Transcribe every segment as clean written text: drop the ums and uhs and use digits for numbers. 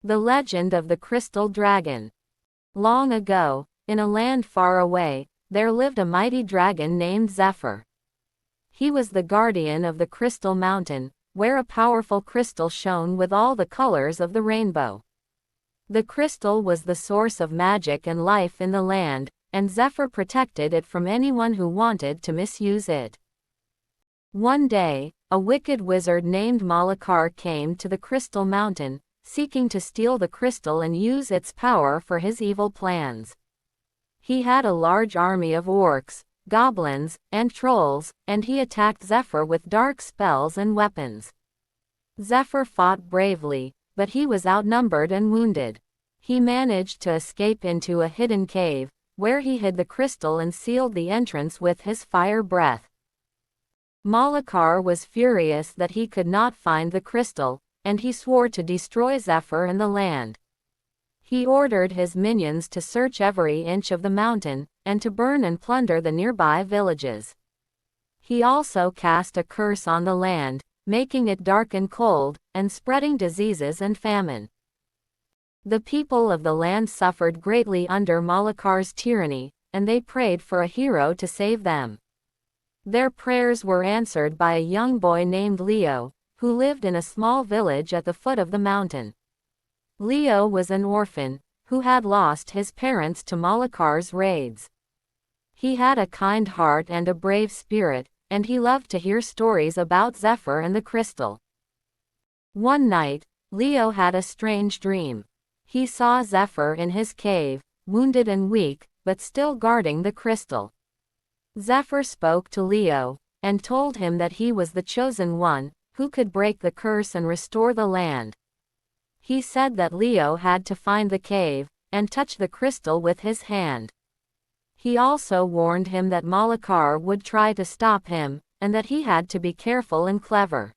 The legend of the crystal dragon. Long ago, in a land far away, there lived a mighty dragon named Zephyr. He was the guardian of the crystal mountain, where a powerful crystal shone with all the colors of the rainbow. The crystal was the source of magic and life in the land, and Zephyr protected it from anyone who wanted to misuse it. One day, a wicked wizard named Malakar came to the crystal mountain, seeking to steal the crystal and use its power for his evil plans. He had a large army of orcs, goblins, and trolls, and he attacked Zephyr with dark spells and weapons. Zephyr fought bravely, but he was outnumbered and wounded. He managed to escape into a hidden cave, where he hid the crystal and sealed the entrance with his fire breath. Malakar was furious that he could not find the crystal, and he swore to destroy Zephyr and the land. He ordered his minions to search every inch of the mountain, and to burn and plunder the nearby villages. He also cast a curse on the land, making it dark and cold, and spreading diseases and famine. The people of the land suffered greatly under Malakar's tyranny, and they prayed for a hero to save them. Their prayers were answered by a young boy named Leo, who lived in a small village at the foot of the mountain. Leo was an orphan, who had lost his parents to Malakar's raids. He had a kind heart and a brave spirit, and he loved to hear stories about Zephyr and the crystal. One night, Leo had a strange dream. He saw Zephyr in his cave, wounded and weak, but still guarding the crystal. Zephyr spoke to Leo, and told him that he was the chosen one, who could break the curse and restore the land. He said that Leo had to find the cave, and touch the crystal with his hand. He also warned him that Malakar would try to stop him, and that he had to be careful and clever.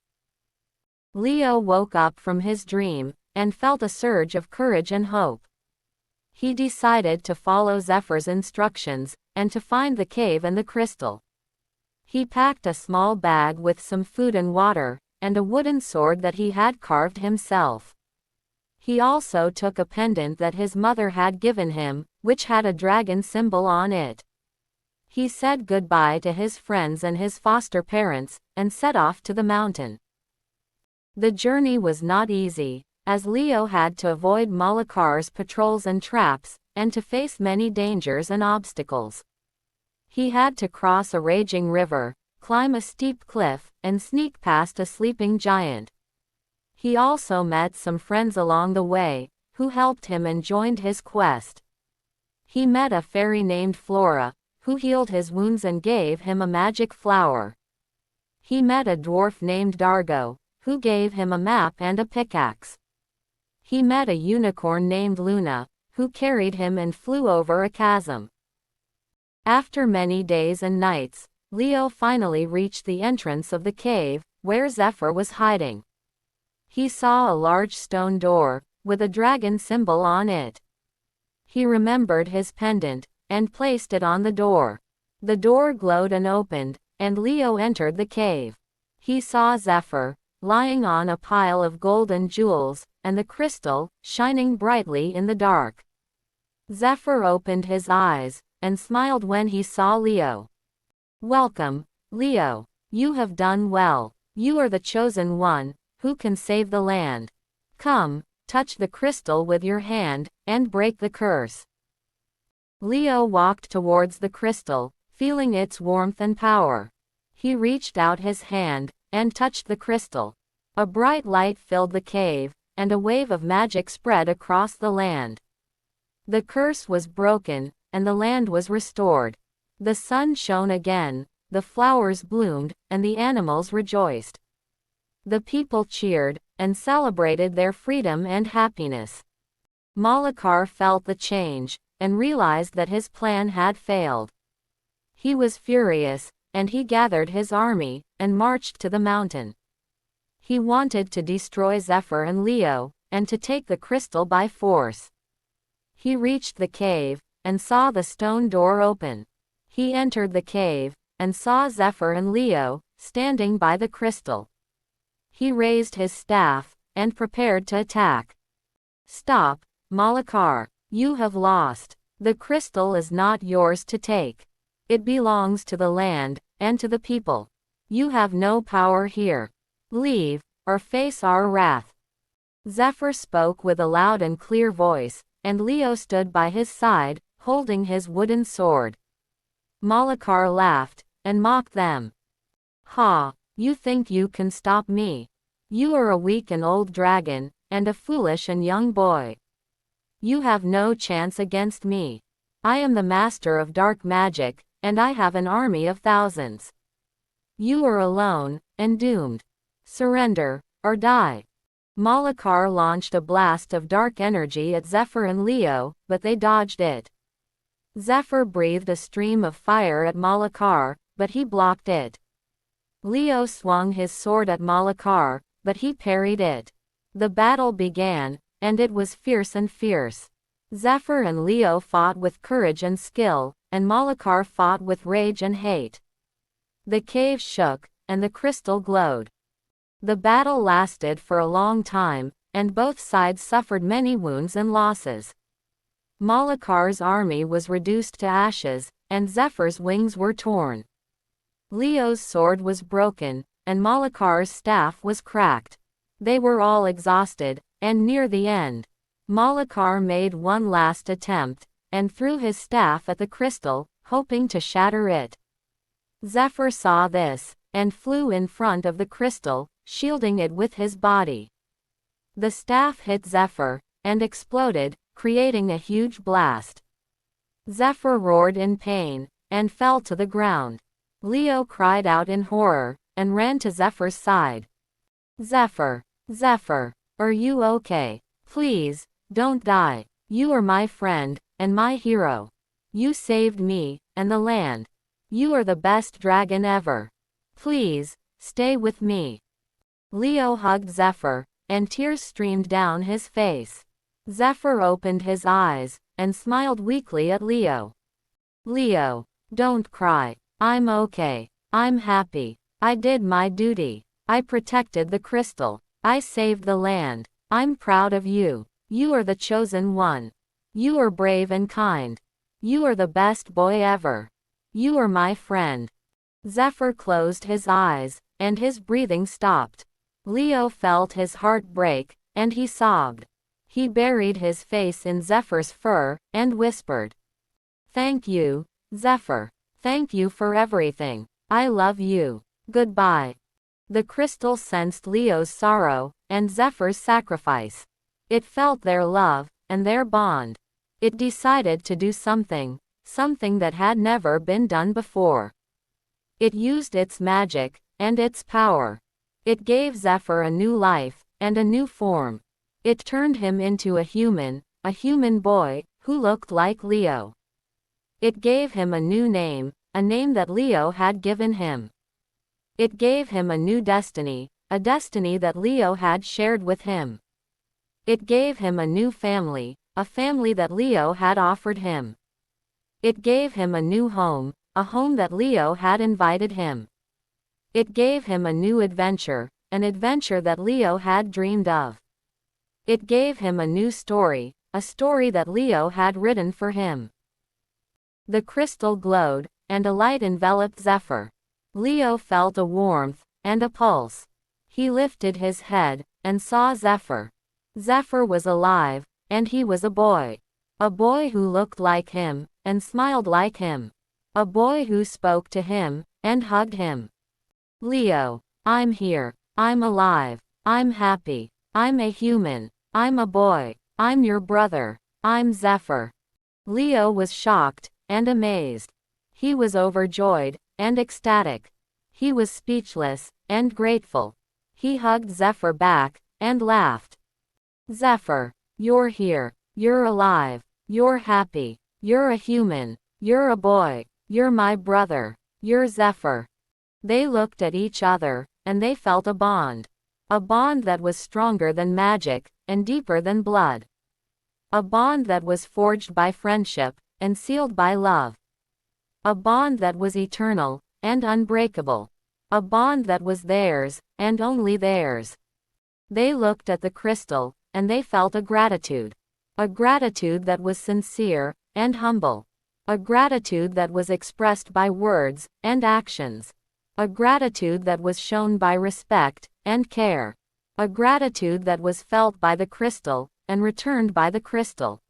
Leo woke up from his dream, and felt a surge of courage and hope. He decided to follow Zephyr's instructions, and to find the cave and the crystal. He packed a small bag with some food and water, and a wooden sword that he had carved himself. He also took a pendant that his mother had given him, which had a dragon symbol on it. He said goodbye to his friends and his foster parents, and set off to the mountain. The journey was not easy, as Leo had to avoid Malakar's patrols and traps, and to face many dangers and obstacles. He had to cross a raging river, climb a steep cliff, and sneak past a sleeping giant. He also met some friends along the way, who helped him and joined his quest. He met a fairy named Flora, who healed his wounds and gave him a magic flower. He met a dwarf named Dargo, who gave him a map and a pickaxe. He met a unicorn named Luna, who carried him and flew over a chasm. After many days and nights, Leo finally reached the entrance of the cave, where Zephyr was hiding. He saw a large stone door, with a dragon symbol on it. He remembered his pendant, and placed it on the door. The door glowed and opened, and Leo entered the cave. He saw Zephyr, lying on a pile of gold and jewels, and the crystal, shining brightly in the dark. Zephyr opened his eyes, and smiled when he saw Leo. "Welcome, Leo. You have done well. You are the chosen one, who can save the land. Come, touch the crystal with your hand, and break the curse." Leo walked towards the crystal, feeling its warmth and power. He reached out his hand, and touched the crystal. A bright light filled the cave, and a wave of magic spread across the land. The curse was broken, and the land was restored. The sun shone again, the flowers bloomed, and the animals rejoiced. The people cheered, and celebrated their freedom and happiness. Malakar felt the change, and realized that his plan had failed. He was furious, and he gathered his army, and marched to the mountain. He wanted to destroy Zephyr and Leo, and to take the crystal by force. He reached the cave, and saw the stone door open. He entered the cave, and saw Zephyr and Leo, standing by the crystal. He raised his staff, and prepared to attack. Stop, Malakar. You have lost. The crystal is not yours to take. It belongs to the land, and to the people. You have no power here. Leave, or face our wrath. Zephyr spoke with a loud and clear voice, and Leo stood by his side, holding his wooden sword. Malakar laughed, and mocked them. Ha, you think you can stop me? You are a weak and old dragon, and a foolish and young boy. You have no chance against me. I am the master of dark magic, and I have an army of thousands. You are alone, and doomed. Surrender, or die. Malakar launched a blast of dark energy at Zephyr and Leo, but they dodged it. Zephyr breathed a stream of fire at Malakar, but he blocked it. Leo swung his sword at Malakar, but he parried it. The battle began, and it was fierce and fierce. Zephyr and Leo fought with courage and skill, and Malakar fought with rage and hate. The cave shook, and the crystal glowed. The battle lasted for a long time, and both sides suffered many wounds and losses. Malakar's army was reduced to ashes, and Zephyr's wings were torn. Leo's sword was broken, and Malakar's staff was cracked. They were all exhausted, and near the end, Malakar made one last attempt, and threw his staff at the crystal, hoping to shatter it. Zephyr saw this, and flew in front of the crystal, shielding it with his body. The staff hit Zephyr, and exploded, creating a huge blast. Zephyr roared in pain, and fell to the ground. Leo cried out in horror, and ran to Zephyr's side. Zephyr, Zephyr, are you okay? Please, don't die. You are my friend, and my hero. You saved me, and the land. You are the best dragon ever. Please, stay with me. Leo hugged Zephyr, and tears streamed down his face. Zephyr opened his eyes, and smiled weakly at Leo. Leo, don't cry. I'm okay. I'm happy. I did my duty. I protected the crystal. I saved the land. I'm proud of you. You are the chosen one. You are brave and kind. You are the best boy ever. You are my friend. Zephyr closed his eyes, and his breathing stopped. Leo felt his heart break, and he sobbed. He buried his face in Zephyr's fur, and whispered, "Thank you, Zephyr. Thank you for everything. I love you. Goodbye." The crystal sensed Leo's sorrow, and Zephyr's sacrifice. It felt their love, and their bond. It decided to do something that had never been done before. It used its magic, and its power. It gave Zephyr a new life, and a new form. It turned him into a human boy, who looked like Leo. It gave him a new name, a name that Leo had given him. It gave him a new destiny, a destiny that Leo had shared with him. It gave him a new family, a family that Leo had offered him. It gave him a new home, a home that Leo had invited him. It gave him a new adventure, an adventure that Leo had dreamed of. It gave him a new story, a story that Leo had written for him. The crystal glowed, and a light enveloped Zephyr. Leo felt a warmth, and a pulse. He lifted his head, and saw Zephyr. Zephyr was alive, and he was a boy. A boy who looked like him, and smiled like him. A boy who spoke to him, and hugged him. Leo, I'm here. I'm alive. I'm happy. I'm a human. I'm a boy. I'm your brother. I'm Zephyr. Leo was shocked, and amazed. He was overjoyed, and ecstatic. He was speechless, and grateful. He hugged Zephyr back, and laughed. Zephyr, you're here. You're alive. You're happy. You're a human. You're a boy. You're my brother. You're Zephyr. They looked at each other, and they felt a bond. A bond that was stronger than magic, and deeper than blood. A bond that was forged by friendship, and sealed by love. A bond that was eternal, and unbreakable. A bond that was theirs, and only theirs. They looked at the crystal, and they felt a gratitude. A gratitude that was sincere and humble. A gratitude that was expressed by words and actions. A gratitude that was shown by respect and care. A gratitude that was felt by the crystal and returned by the crystal.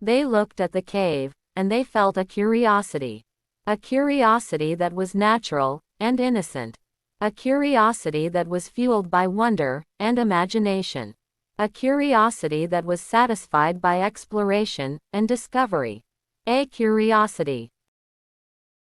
They looked at the cave, and they felt a curiosity. A curiosity that was natural and innocent. A curiosity that was fueled by wonder and imagination. A curiosity that was satisfied by exploration and discovery. A curiosity